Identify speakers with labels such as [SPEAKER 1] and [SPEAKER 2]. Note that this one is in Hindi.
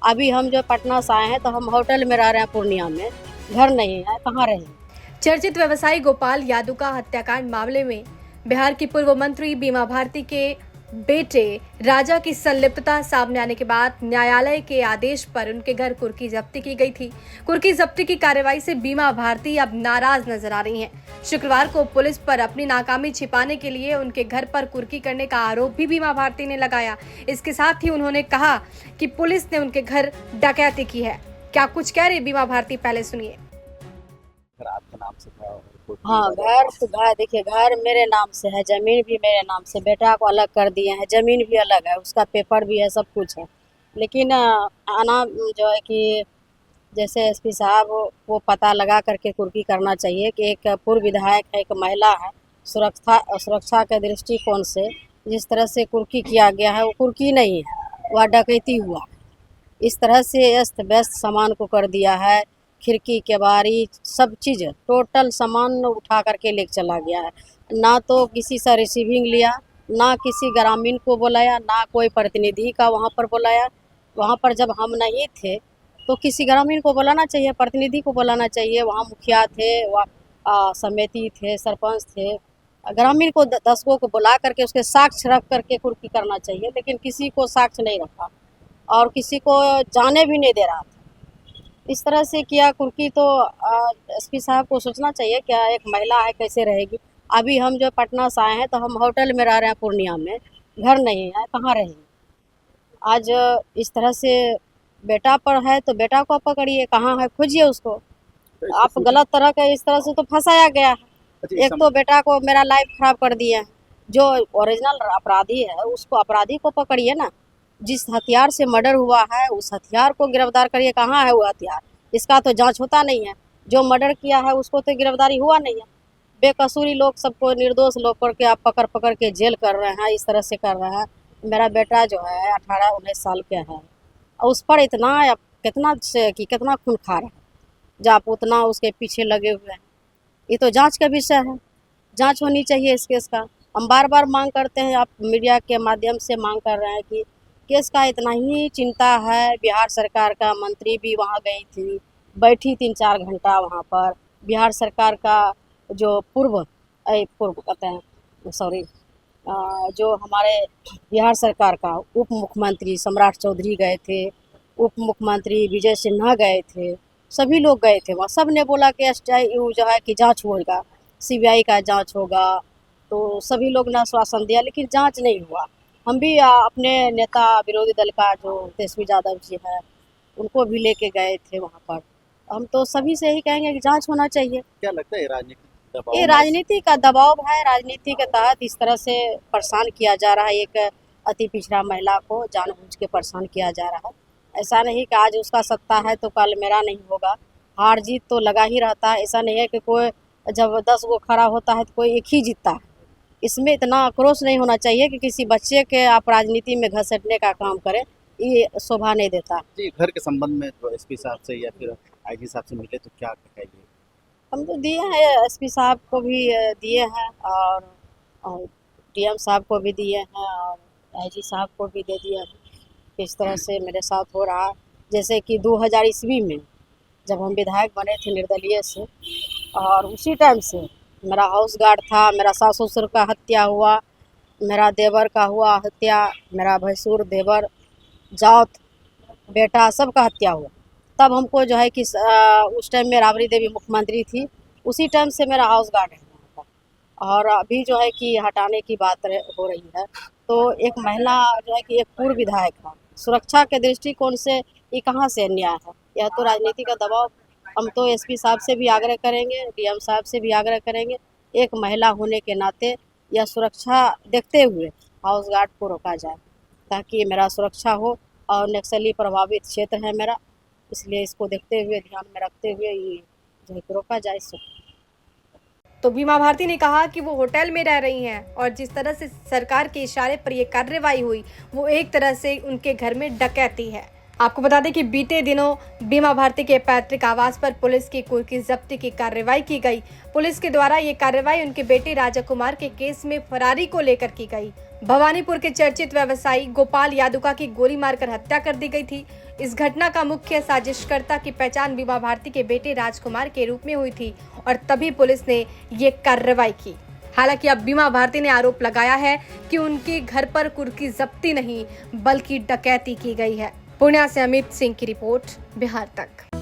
[SPEAKER 1] अभी हम जो पटना से आए हैं तो हम होटल में रह रहे हैं पूर्णिया में, घर नहीं है, कहाँ रहें।
[SPEAKER 2] चर्चित व्यवसायी गोपाल यादुका हत्याकांड मामले में बिहार की पूर्व मंत्री बीमा भारती के बेटे राजा की संलिप्तता सामने आने के बाद न्यायालय के आदेश पर उनके घर कुर्की जब्ती की गई थी। कुर्की जब्ती की कार्रवाई से बीमा भारती अब नाराज नजर आ रही हैं। शुक्रवार को पुलिस पर अपनी नाकामी छिपाने के लिए उनके घर पर कुर्की करने का आरोप भी बीमा भारती ने लगाया। इसके साथ ही उन्होंने कहा कि पुलिस ने उनके घर डकैती की है। क्या कुछ कह रहे बीमा भारती, पहले सुनिए।
[SPEAKER 3] आपके नाम से था?
[SPEAKER 1] हाँ, घर देखिए, घर मेरे नाम से है, जमीन भी मेरे नाम से, बेटा को अलग कर दिए हैं, जमीन भी अलग है, उसका पेपर भी है, सब कुछ है। लेकिन आना जो है कि जैसे एसपी साहब वो पता लगा करके कुर्की करना चाहिए कि एक पूर्व विधायक है, एक महिला है, सुरक्षा के दृष्टिकोण से जिस तरह से कुर्की किया गया है वो कुर्की नहीं है, वह डकैती हुआ। इस तरह से अस्त व्यस्त सामान को कर दिया है, खिड़की केवाड़ी सब चीज़ टोटल सामान उठा करके लेके चला गया है। ना तो किसी से रिसीविंग लिया, ना किसी ग्रामीण को बुलाया, ना कोई प्रतिनिधि का वहाँ पर बुलाया। वहाँ पर जब हम नहीं थे तो किसी ग्रामीण को बुलाना चाहिए, प्रतिनिधि को बुलाना चाहिए। वहाँ मुखिया थे, वहाँ समिति थे, सरपंच थे, ग्रामीण को 10 को बुला करके उसके साक्ष्य रख करके कुर्की करना चाहिए। लेकिन किसी को साक्ष्य नहीं रखा और किसी को जाने भी नहीं दे रहा था। इस तरह से किया कुर्की। तो एसपी साहब को सोचना चाहिए, क्या एक महिला है कैसे रहेगी। अभी हम जो पटना से आए हैं तो हम होटल में रह रहे हैं पूर्णिया में, घर नहीं है, कहाँ रहेंगे। आज इस तरह से बेटा पर है तो बेटा को पकड़िए, कहाँ है खोजिए उसको। आप गलत तरह का इस तरह से तो फंसाया गया है। एक तो बेटा को मेरा लाइफ खराब कर दिया है। जो ओरिजिनल अपराधी है उसको, अपराधी को पकड़िए ना। जिस हथियार से मर्डर हुआ है उस हथियार को गिरफ्तार करिए, कहाँ है वो हथियार। इसका तो जांच होता नहीं है। जो मर्डर किया है उसको तो गिरफ्तारी हुआ नहीं है। बेकसूरी लोग सबको, निर्दोष लोग करके आप पकड़ के जेल कर रहे हैं, इस तरह से कर रहे हैं। मेरा बेटा जो है 18-19 साल के है और उस पर इतना कितना से कि कितना खूंखार है जो आप उतना उसके पीछे लगे हुए हैं। ये तो जांच का विषय है, जांच होनी चाहिए इस केस का। हम बार बार मांग करते हैं, आप मीडिया के माध्यम से मांग कर रहे हैं कि केस का इतना ही चिंता है। बिहार सरकार का मंत्री भी वहाँ गई थी, बैठी 3-4 घंटा वहाँ पर। बिहार सरकार का जो पूर्व कहते हैं, सॉरी, जो हमारे बिहार सरकार का उप मुख्यमंत्री सम्राट चौधरी गए थे, उप मुख्यमंत्री विजय सिन्हा गए थे, सभी लोग गए थे वहाँ। सब ने बोला कि STU जो है कि जांच होगा, CBI का जांच होगा। तो सभी लोग ने आश्वासन दिया, लेकिन जांच नहीं हुआ। हम भी अपने नेता विरोधी दल का जो तेजस्वी यादव जी है उनको भी लेके गए थे वहाँ पर। हम तो सभी से यही कहेंगे कि जांच होना चाहिए।
[SPEAKER 3] क्या लगता है राजनीतिक दबाव?
[SPEAKER 1] ये राजनीति का दबाव है। राजनीति के तहत इस तरह से परेशान किया जा रहा है। एक अति पिछड़ा महिला को जानबूझ के परेशान किया जा रहा है। ऐसा नहीं कि आज उसका सत्ता है तो कल मेरा नहीं होगा। हार जीत तो लगा ही रहता है। ऐसा नहीं है कि कोई जब 10 गो खड़ा होता है तो कोई एक ही जीतता है। इसमें इतना आक्रोश नहीं होना चाहिए कि किसी बच्चे के आप राजनीति में घसीटने का काम करें, ये शोभा नहीं देता।
[SPEAKER 3] जी, घर के संबंध में तो एसपी साहब से या फिर IG साहब से मिले तो क्या कहेंगे?
[SPEAKER 1] हम तो दिए हैं, एसपी साहब को भी दिए हैं और DM साहब को भी दिए हैं और IG साहब को भी दे दिए हैं। किस तरह से मेरे साथ हो रहा, जैसे कि 2000 ईस्वी में जब हम विधायक बने थे निर्दलीय से, और उसी टाइम से मेरा हाउस गार्ड था, मेरा सास ससुर का हत्या हुआ, मेरा देवर का हुआ हत्या, मेरा भैंसुर, देवर, जात, बेटा सबका हत्या हुआ। तब हमको जो है कि उस टाइम में राबड़ी देवी मुख्यमंत्री थी, उसी टाइम से मेरा हाउस गार्ड है वहाँ पर। और अभी जो है कि हटाने की बात हो रही है। तो एक महिला जो है कि एक पूर्व विधायक है, सुरक्षा के दृष्टिकोण से ये कहाँ से अन्याय है। यह तो राजनीति का दबाव। हम तो SP साहब से भी आग्रह करेंगे, DM साहब से भी आग्रह करेंगे, एक महिला होने के नाते यह सुरक्षा देखते हुए हाउस गार्ड को रोका जाए, ताकि मेरा सुरक्षा हो। और नक्सली प्रभावित क्षेत्र है मेरा, इसलिए इसको देखते हुए, ध्यान में रखते हुए ये जो है रोका जाए इसको।
[SPEAKER 2] तो बीमा भारती ने कहा कि वो होटल में रह रही हैं और जिस तरह से सरकार के इशारे पर यह कार्रवाई हुई वो एक तरह से उनके घर में डकैती है। आपको बता दें कि बीते दिनों बीमा भारती के पैतृक आवास पर पुलिस की कुर्की जब्ती की कार्रवाई की गई। पुलिस के द्वारा ये कार्रवाई उनके बेटे राजा कुमार के केस में फरारी को लेकर की गई। भवानीपुर के चर्चित व्यवसायी गोपाल यादुका की गोली मारकर हत्या कर दी गई थी। इस घटना का मुख्य साजिशकर्ता की पहचान बीमा भारती के बेटे राजकुमार के रूप में हुई थी और तभी पुलिस ने ये कार्रवाई की। हालांकि अब बीमा भारती ने आरोप लगाया है कि उनके घर पर कुर्की जब्ती नहीं बल्कि डकैती की गई है। पूर्णिया से अमित सिंह की रिपोर्ट, बिहार तक।